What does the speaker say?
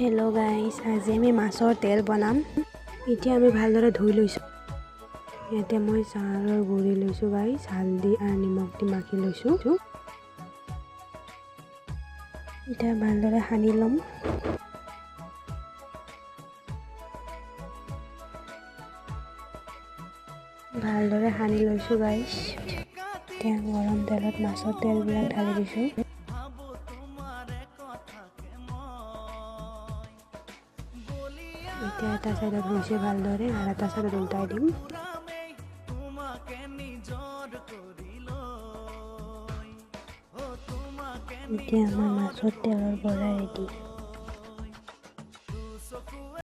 Hello' গাইছ, আজি আমি মাছৰ তেল বনাম। এতিয়া আমি ভালদৰে ধুই লৈছোঁ। ইয়াতে মই চাউলৰ গুড়ি লৈছোঁ গাইছ, হালধি আৰু নিমখ দি মাখি লৈছোঁ। এতিয়া ভালদৰে সানি ল'ম। ভালদৰে সানি লৈছোঁ গাইছ। এতিয়া গৰম তেলত মাছৰ তেলবিলাক ঢালি দিছোঁ। এতিয়া এটা চাইডত হৈছে ভালদৰে আৰু এটা চাইডত উল্টাই দিম। এতিয়া আমাৰ মাছৰ তেলৰ বৰা ৰেডি।